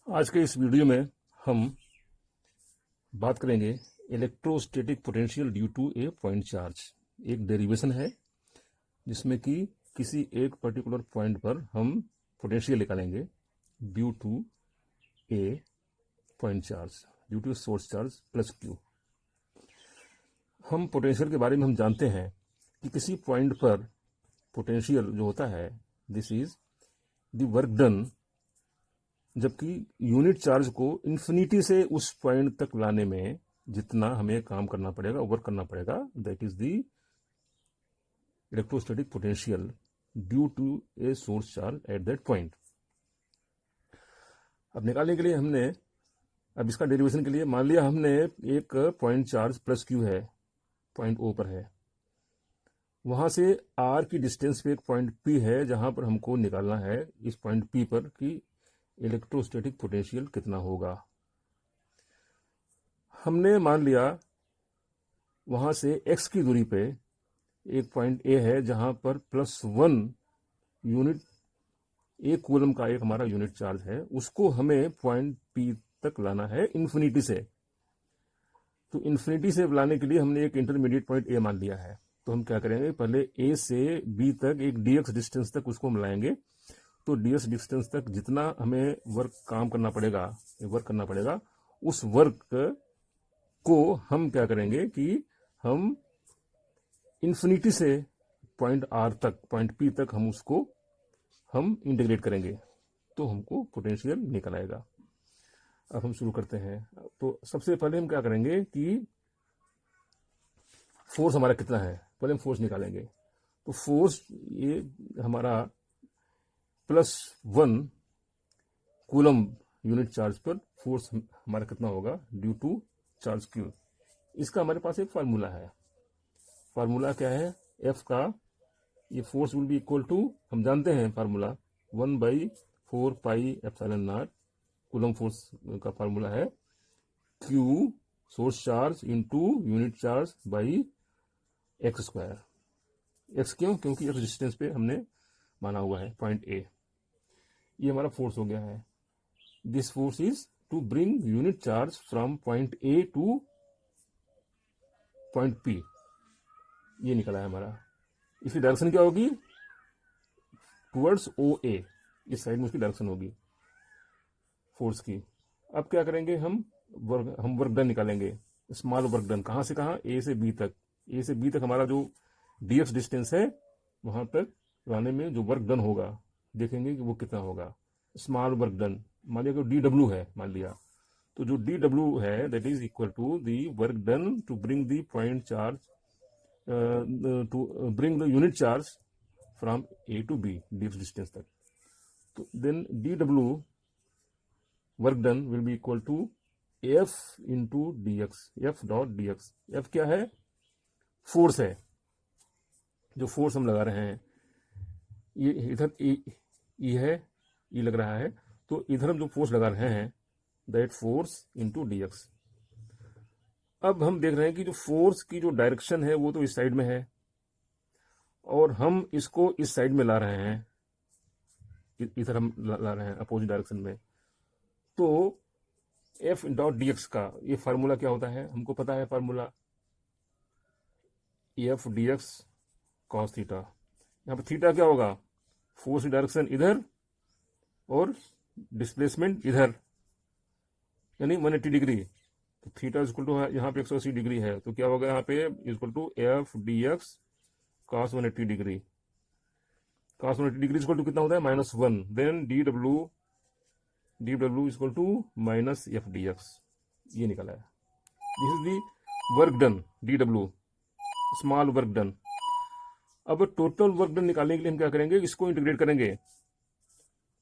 आज के इस वीडियो में हम बात करेंगे electrostatic potential due to a point charge. एक डेरिवेशन है जिसमें कि किसी एक पर्टिकुलर पॉइंट पर हम पोटेंशियल निकालेंगे due to a point charge, due to source charge plus Q. हम पोटेंशियल के बारे में हम जानते हैं कि किसी पॉइंट पर पोटेंशियल जो होता है, this is the work done, जबकि यूनिट चार्ज को इन्फिनिटी से उस पॉइंट तक लाने में जितना हमें काम करना पड़ेगा, वर्क करना पड़ेगा, that is the electrostatic potential due to a source charge at that point. अब निकालने के लिए हमने, अब इसका डेरिवेशन के लिए मान लिया हमने एक पॉइंट चार्ज प्लस क्यू है, पॉइंट ओ पर है, वहां से आर की डिस्टेंस पे एक पॉइंट पी है जहां पर हमको निकालना है इस पॉइंट पी पर कि इलेक्ट्रोस्टैटिक पोटेंशियल कितना होगा। हमने मान लिया वहां से x की दूरी पे एक पॉइंट ए है जहां पर +1 यूनिट, एक कूलम का एक हमारा यूनिट चार्ज है, उसको हमें पॉइंट पी तक लाना है इन्फिनिटी से। तो इन्फिनिटी से लाने के लिए हमने एक इंटरमीडिएट पॉइंट ए मान लिया है। तो हम क्या करेंगे, पहले ए से बी तक एक dx डिस्टेंस तक उसको हम लाएंगे। तो dx डिस्टेंस तक जितना हमें वर्क करना पड़ेगा, उस वर्क को हम क्या करेंगे कि हम इन्फिनिटी से पॉइंट आर तक, पॉइंट पी तक हम उसको हम इंटीग्रेट करेंगे, तो हमको पोटेंशियल निकल आएगा। अब हम शुरू करते हैं। तो सबसे पहले हम क्या करेंगे कि फोर्स हमारा कितना है, पहले हम फोर्स निकालेंगे। तो फोर्स ये हमारा +1 कूलम यूनिट चार्ज पर फोर्स हमारा कितना होगा ड्यू टू चार्ज क्यू। इसका हमारे पास एक फार्मूला है। फार्मूला क्या है, एफ का, ये force will be equal to, हम जानते हैं formula 1/4 pi epsilon naught, Coulomb force का फार्मूला है Q source charge into unit charge by x²। X क्यों? क्योंकि एक्स डिस्टेंस पे हमने माना हुआ है पॉइंट ए। ये हमारा फोर्स हो गया है। This force is to bring unit charge from point A to point P. ये निकला है हमारा। इसकी डायरेक्शन क्या होगी, टुवर्ड्स ओ ए, इस साइड में उसकी डायरेक्शन होगी फोर्स की। अब क्या करेंगे, हम वर्क डन निकालेंगे, स्मॉल वर्क डन। कहां से कहां, ए से बी तक। ए से बी तक हमारा जो dx डिस्टेंस है, वहां तक लाने में जो वर्क डन होगा देखेंगे कि वो कितना होगा। स्मॉल वर्क डन मान लिया कि dw है, मान लिया, तो जो dw है that is equal to the work done to bring the point charge, to bring the unit charge from A to B dx distance तक। तो then dw work done will be equal to f into dx, f dot dx। f क्या है, force है, जो force हम लगा रहे हैं। ये इधर ई है, ई लग रहा है, तो इधर हम जो फोर्स लगा रहे हैं दैट फोर्स इंटू dx। अब हम देख रहे हैं कि जो फोर्स की जो डायरेक्शन है वो तो इस साइड में है, और हम इसको इस साइड में ला रहे हैं, इधर हम ला रहे हैं अपोजिट डायरेक्शन में। तो f डॉट dx का ये फार्मूला क्या होता है, हमको पता है formula, f dx cos theta. यहाँ पर थीटा क्या होगा, फोर्स की डायरेक्शन इधर और डिस्प्लेसमेंट इधर, यानी 180 डिग्री। तो थीटा इक्वल टू यहाँ पे 180 डिग्री है, तो क्या होगा यहाँ पे equal to f dx cos 180 degree. cos 180 degree equal to कितना होता है, -1। Then dw equal to -f dx। ये निकला है। This is the work done, dw small work done. अब टोटल वर्क डन निकालने के लिए हम क्या करेंगे, इसको इंटीग्रेट करेंगे।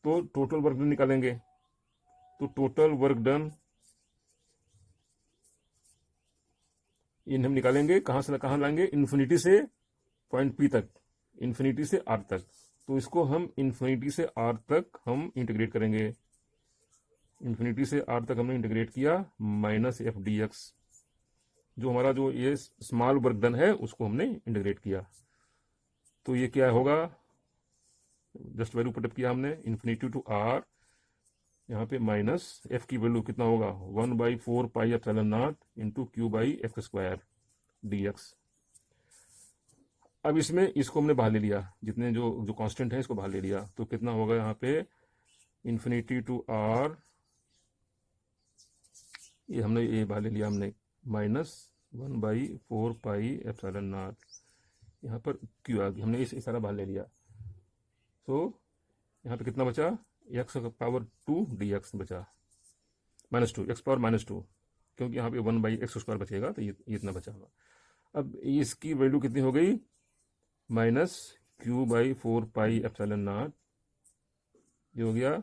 तो टोटल वर्क डन निकालेंगे, तो टोटल वर्क डन इन हम निकालेंगे, कहां से कहां लाएंगे, इन्फिनिटी से पॉइंट पी तक, इन्फिनिटी से आर तक। तो इसको हम इन्फिनिटी से आर तक हम इंटीग्रेट करेंगे। इन्फिनिटी से आर तक हमने इंटीग्रेट किया, -f dx, जो हमारा जो ये स्मॉल वर्क डन है उसको हमने इंटीग्रेट किया। तो ये क्या होगा, जस्ट वैल्यू पुटअप किया हमने, इन्फिनिटी टू आर यहाँ पे माइनस एफ की वैल्यू कितना होगा 1/4 pi epsilon not into Q by x square D x. अब इसमें इसको हमने बाहर ले लिया, जितने जो जो कांस्टेंट है इसको बाहर ले लिया, तो कितना होगा यहाँ पे इन्फिनिटी टू आर, ये हमने ये बाहर ले लिया हमने, -1/4 पाई एप्सिलॉन नॉट, यहाँ पर क्यू आ गई, हमने इस सारा बाहर ले लिया। तो यहाँ पे कितना बचा, x⁻² dx बचा, -2 x⁻², क्योंकि यहाँ पे 1/x² बचेगा, तो ये इतना बचा होगा। अब इसकी वैल्यू कितनी हो गई, -q/4 पाई एप्सिलॉन नॉट, ये हो गया।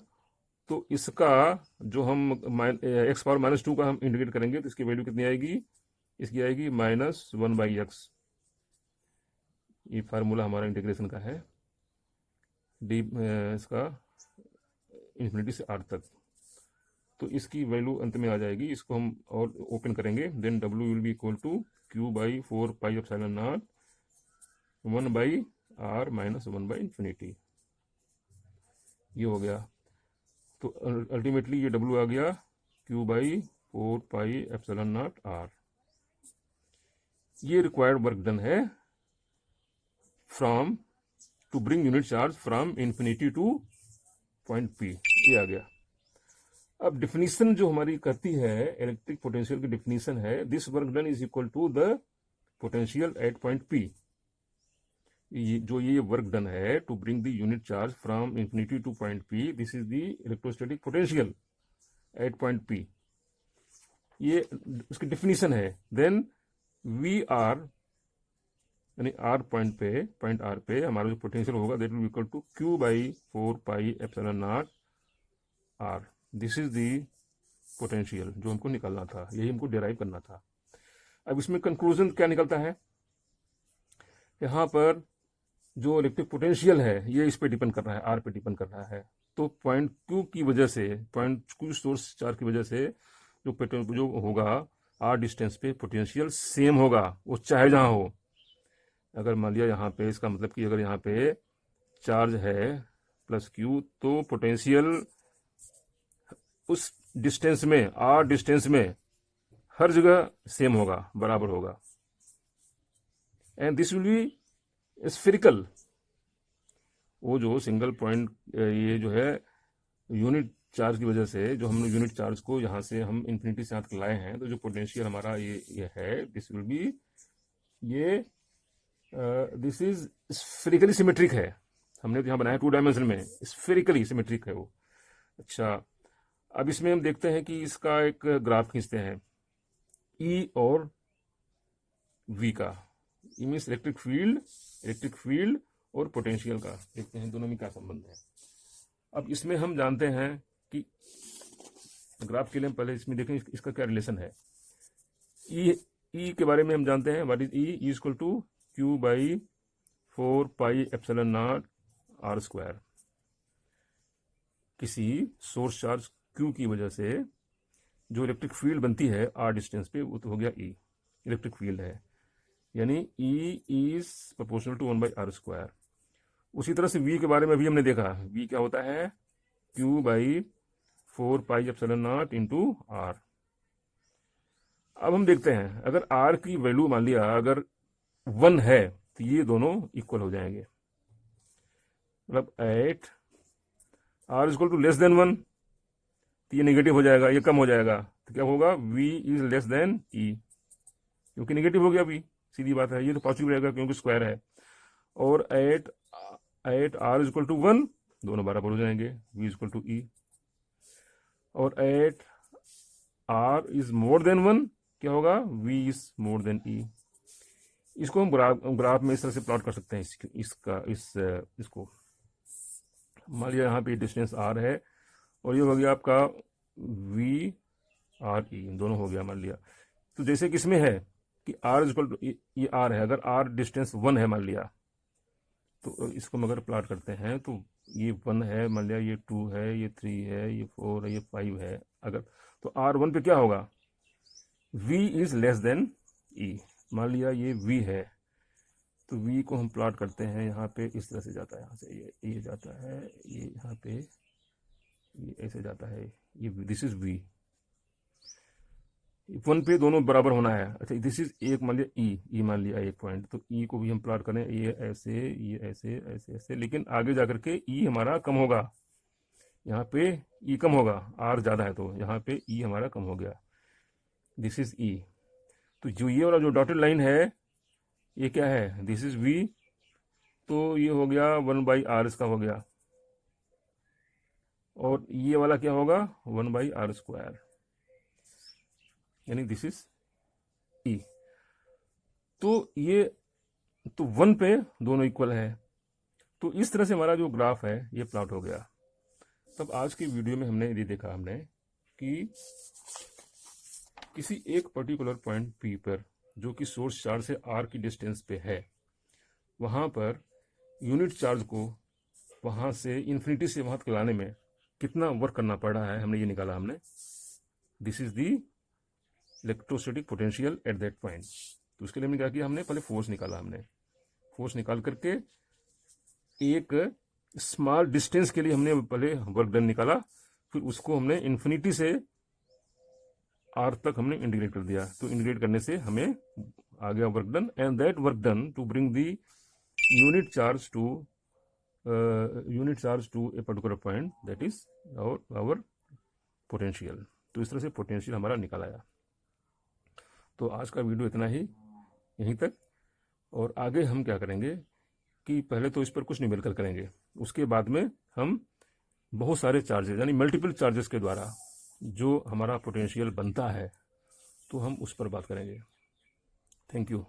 तो इसका जो हम x⁻² का हम इंटीग्रेट करेंगे तो इसकी वैल्यू कितनी आएगी, इसकी आएगी -1/x। ये फार्मूला हमारा इंटीग्रेशन का है, डी इसका इन्फिनिटी से आर तक। तो इसकी वैल्यू अंत में आ जाएगी, इसको हम और ओपन करेंगे, then W will be equal to q/4 pi epsilon naught 1/r minus 1/इन्फिनिटी, ये हो गया। तो अल्टीमेटली ये W आ गया q/4 pi epsilon naught r। ये रिक्वायर्ड वर्क डन है from to bring unit charge from infinity to point P, ये आ गया। अब डिफिनीशन जो हमारी करती है इलेक्ट्रिक पोटेंशियल की डिफिनीशन है, this work done is equal to the potential at point P। ये वर्क डन है to bring the unit charge from infinity to point P, this is the electrostatic potential at point P, ये उसकी definition है। Then V r, यानी r point r पे हमारा जो potential होगा that will equal to q/4 pi epsilon naught r। This is the potential जो हमको निकालना था, यही हमको डिराइव करना था। अब इसमें कंक्लूजन क्या निकलता है, यहाँ पर जो इलेक्ट्रिक पोटेंशियल है ये इस पे डिपेंड कर रहा है, आर पे डिपेंड कर रहा है। तो पॉइंट Q की वजह से, पॉइंट Q सोर्स चार्ज की वजह से जो होगा आर डिस्टेंस पे पोटेंशियल सेम होगा, वो चाहे जहाँ हो। अगर मान लिया यहाँ पे, इसका मतलब कि अगर यहाँ पे चार्ज है +Q, तो पोटेंशियल उस डिस्टेंस में, आर डिस्टेंस में हर जगह सेम होगा, बराबर होगा। And this will be spherical. वो जो सिंगल पॉइंट, ये जो है यूनिट चार्ज की वजह से, जो हम यूनिट चार्ज को यहाँ से हम इन्फिनिटी से हाथ लाए हैं, तो जो पोटेंशियल हमारा ये है, दिस विल बी, ये दिस इज स्फेरिकली सिमेट्रिक है। हमने तो यहाँ बनाया 2 डायमेंशन में, स्फेरिकली सिमेट्रिक है वो। अच्छा, अब इसमें हम देखते हैं कि इसका एक ग्राफ खींचते हैं E और V का। ई मीन्स इलेक्ट्रिक फील्ड और पोटेंशियल का, देखते हैं दोनों में क्या संबंध है। अब इसमें हम जानते हैं कि ग्राफ के लिए हम पहले इसमें देखें इसका क्या रिलेशन है। E के बारे में हम जानते हैं, what is E is equal to q/4 pi epsilon naught r²। किसी सोर्स चार्ज Q की वजह से जो इलेक्ट्रिक फील्ड बनती है r डिस्टेंस पे, वो तो हो गया E, इलेक्ट्रिक फील्ड है, यानी E is proportional to 1/r²। उसी तरह से V के बारे में भी हमने देखा, V क्या होता है q/4 pi epsilon not into r। अब हम देखते हैं, अगर R की वैल्यू मान लिया अगर 1 है, तो ये दोनों इक्वल हो जाएंगे, मतलब at R is equal to less than 1, तो ये नेगेटिव हो जाएगा, ये कम हो जाएगा, तो क्या होगा V is less than E, क्योंकि नेगेटिव हो गया V, सीधी बात है। ये तो पॉजिटिव रहेगा क्योंकि स्क्वायर है। और at R is equal to 1, दोनों बराबर हो जाएंगे, V is equal to E। और at R is more than 1, क्या होगा V is more than E। इसको हम ग्राफ में इस तरह से प्लॉट कर सकते हैं, इसको मान लिया यहाँ पे डिस्टेंस R है, और ये हो गया आपका V R E, दोनों हो गया मान लिया। तो जैसे कि इसमें है कि R इज इक्वल टू, ये R है, अगर R डिस्टेंस 1 है मान लिया, तो इसको हम अगर प्लॉट करते हैं तो ये 1 है मान लिया, ये 2 है, ये 3 है, ये 4 है, ये 5 है, अगर तो R1 पे क्या होगा V is less than E, मान लिया ये V है, तो V को हम प्लॉट करते हैं यहाँ पे, इस तरह से जाता है, यहाँ से ये जाता है, ये यहाँ पे ये ऐसे जाता है, ये दिस इज वी। 1 पे दोनों बराबर होना है। अच्छा दिस इज एक मान लिया ई मान लिया एक पॉइंट, तो ई को भी हम प्लॉट करें, ये ऐसे, ये ऐसे ऐसे ऐसे, लेकिन आगे जाकर के ई हमारा कम होगा, यहाँ पे ई कम होगा, आर ज़्यादा है तो यहाँ पे ई हमारा कम हो गया, दिस इज ई। तो जो ये वाला जो डॉटेड लाइन है ये क्या है, दिस इज वी, तो ये हो गया 1/r इसका हो गया, और ये वाला क्या होगा 1/r², यानी दिस इज ई। तो ये तो 1 पे दोनों इक्वल है। तो इस तरह से हमारा जो ग्राफ है ये प्लॉट हो गया। तब आज की वीडियो में हमने ये देखा हमने कि किसी एक पर्टिकुलर पॉइंट पी पर जो कि सोर्स चार्ज से आर की डिस्टेंस पे है, वहां पर यूनिट चार्ज को वहां से इन्फिनिटी से वहां तक लाने में कितना वर्क करना पड़ रहा है, हमने ये निकाला हमने। This is the electrostatic potential eight that point. तो उसके लिए हमने क्या किया, हमने पहले फोर्स निकाला, हमने फोर्स निकाल करके एक स्मॉल डिस्टेंस के लिए हमने पहले वर्क डन निकाला, फिर उसको हमने इन्फिनिटी से आर तक हमने इंटीग्रेट कर दिया। तो इंटीग्रेट करने से हमें आ गया work done, and that work done to bring the unit charge to a particular point, that is our potential. तो इस तरह से पोटेंशियल हमारा निकल आया। तो आज का वीडियो इतना ही, यहीं तक। और आगे हम क्या करेंगे कि पहले तो इस पर कुछ न्यूमेरिकल करेंगे, उसके बाद में हम बहुत सारे चार्जेस यानी मल्टीपल चार्जेस के द्वारा जो हमारा पोटेंशियल बनता है तो हम उस पर बात करेंगे। Thank you.